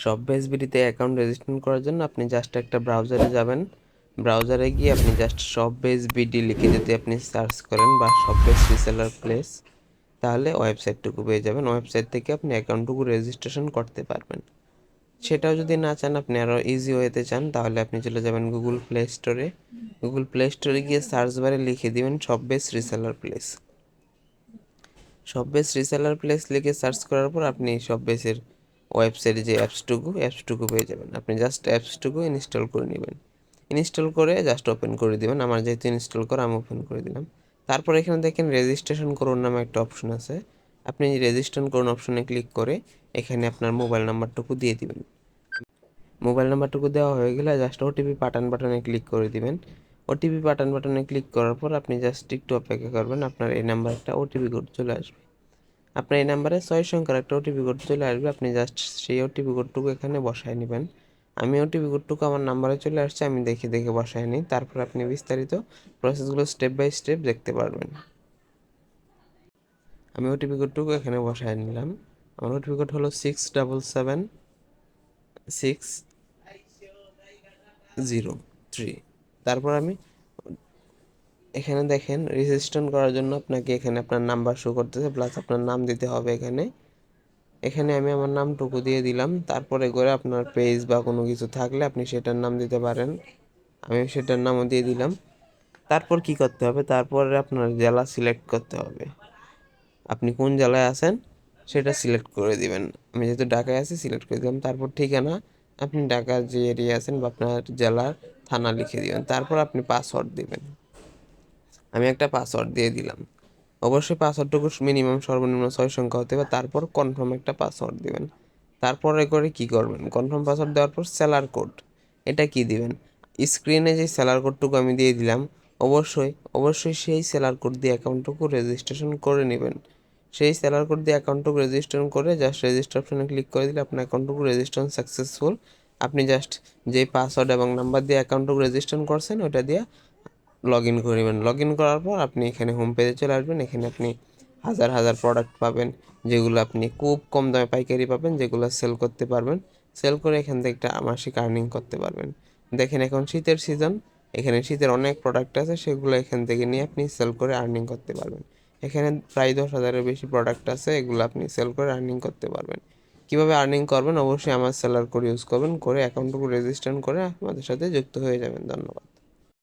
শপবেসবিডিতে account registration করার জন্য আপনি জাস্ট একটা ব্রাউজারে যাবেন। ব্রাউজারে গিয়ে আপনি জাস্ট শপবেসবিডি লিখে যদি আপনি সার্চ করেন বা শপবেস রিসেলার প্লেস, তাহলে ওয়েবসাইটটুকু পেয়ে যাবেন। ওয়েবসাইট থেকে আপনি অ্যাকাউন্টটুকু রেজিস্ট্রেশন করতে পারবেন। সেটাও যদি না চান, আপনি আরও ইজি ওয়েতে চান, তাহলে আপনি চলে যাবেন গুগল প্লে স্টোরে। গুগল প্লে স্টোরে গিয়ে সার্চ বারে লিখে দিবেন শপবেস রিসেলার প্লেস। শপবেস রিসেলার প্লেস লিখে সার্চ করার পর আপনি শপবেসের ওয়েবসাইটে যে অ্যাপসটুকু পেয়ে যাবেন। আপনি জাস্ট অ্যাপসটুকু ইনস্টল করে নেবেন। ইনস্টল করে জাস্ট ওপেন করে দিবেন। আমার যেহেতু ইনস্টল করা, আমি ওপেন করে দিলাম। তারপর এখানে দেখেন রেজিস্ট্রেশন করুন নামে একটা অপশন আছে। আপনি রেজিস্ট্রেশন করুন অপশনে ক্লিক করে এখানে আপনার মোবাইল নাম্বারটুকু দিয়ে দিবেন। মোবাইল নাম্বারটুকু দেওয়া হয়ে গেলে জাস্ট ওটিপি পাঠান বাটনে ক্লিক করে দিবেন। ওটিপি পাঠান বাটনে ক্লিক করার পর আপনি জাস্ট একটু অপেক্ষা করবেন, আপনার এই নাম্বার একটা ওটিপি কোড চলে আসবে। আপনার এই নাম্বারে 6 সংখ্যার একটা ওটিপি কোড চলে আসবে। আপনি জাস্ট সেই ওটিপি কোডটুকু এখানে বসায় নেবেন। আমি ওটিপি কোডটুকু আমার নাম্বারে চলে আসছে, আমি দেখে দেখে বসায় নিই। তারপর আপনি বিস্তারিত প্রসেসগুলো স্টেপ বাই স্টেপ দেখতে পারবেন। আমি ওটিপি কোডটুকু এখানে বসায় নিলাম। আমার ওটিপি কোড হলো 677603। তারপর আমি এখানে দেখেন রেজিস্ট্রেশন করার জন্য আপনাকে এখানে আপনার নাম্বার শো করতেছে, প্লাস আপনার নাম দিতে হবে। এখানে আমি আমার নামটুকু দিয়ে দিলাম। তারপরে করে আপনার পেজ বা কোনো কিছু থাকলে আপনি সেটার নাম দিতে পারেন। আমি সেটার নামও দিয়ে দিলাম। তারপর কি করতে হবে, তারপরে আপনার জেলা সিলেক্ট করতে হবে। আপনি কোন জেলায় আছেন সেটা সিলেক্ট করে দিবেন। আমি যেহেতু ঢাকায় আছি, সিলেক্ট করে দিলাম। তারপর ঠিকানা আপনি ঢাকার যে এরিয়া আছেন বা আপনার জেলার থানা লিখে দিবেন। তারপর আপনি পাসওয়ার্ড দিবেন। আমি একটা পাসওয়ার্ড দিয়ে দিলাম। অবশ্যই পাসওয়ার্ডটুকু মিনিমাম সর্বনিম্ন 6 সংখ্যা হতে হবে। তারপর কনফার্ম একটা পাসওয়ার্ড দিবেন। তারপরে করে কি করবেন, কনফার্ম পাসওয়ার্ড দেওয়ার পর সেলার কোড এটা কি দিবেন। স্ক্রিনে যে সেলার কোডটুকু আমি দিয়ে দিলাম, অবশ্যই সেই সেলার কোড দিয়ে অ্যাকাউন্টটুকু রেজিস্ট্রেশন করে নেবেন। সেই সেলার কোড দিয়ে অ্যাকাউন্টটুকু রেজিস্ট্রেশন করে জাস্ট রেজিস্টার অপশনে ক্লিক করে দিলে আপনার অ্যাকাউন্টটুকু রেজিস্ট্রেশন সাকসেসফুল। আপনি জাস্ট যেই পাসওয়ার্ড এবং নাম্বার দিয়ে অ্যাকাউন্টটুকু রেজিস্ট্রেশন করছেন ওটা দিয়ে লগ ইন করবেন। লগ ইন করার পর আপনি এখানে হোম পেজে চলে আসবেন। এখানে আপনি হাজার হাজার প্রোডাক্ট পাবেন, যেগুলো আপনি খুব কম দামে পাইকারি পাবেন, যেগুলো সেল করতে পারবেন। সেল করে এখান থেকে একটা মাসিক আর্নিং করতে পারবেন। দেখেন এখন শীতের সিজন, এখানে শীতের অনেক প্রোডাক্ট আছে, সেগুলো এখান থেকে নিয়ে আপনি সেল করে আর্নিং করতে পারবেন। এখানে প্রায় 10,000-এর বেশি প্রোডাক্ট আছে, এগুলো আপনি সেল করে আর্নিং করতে পারবেন। কীভাবে আর্নিং করবেন, অবশ্যই আমার সেলার কোড ইউজ করবেন, করে অ্যাকাউন্টটুকু রেজিস্ট্রেশন করে আমাদের সাথে যুক্ত হয়ে যাবেন। ধন্যবাদ।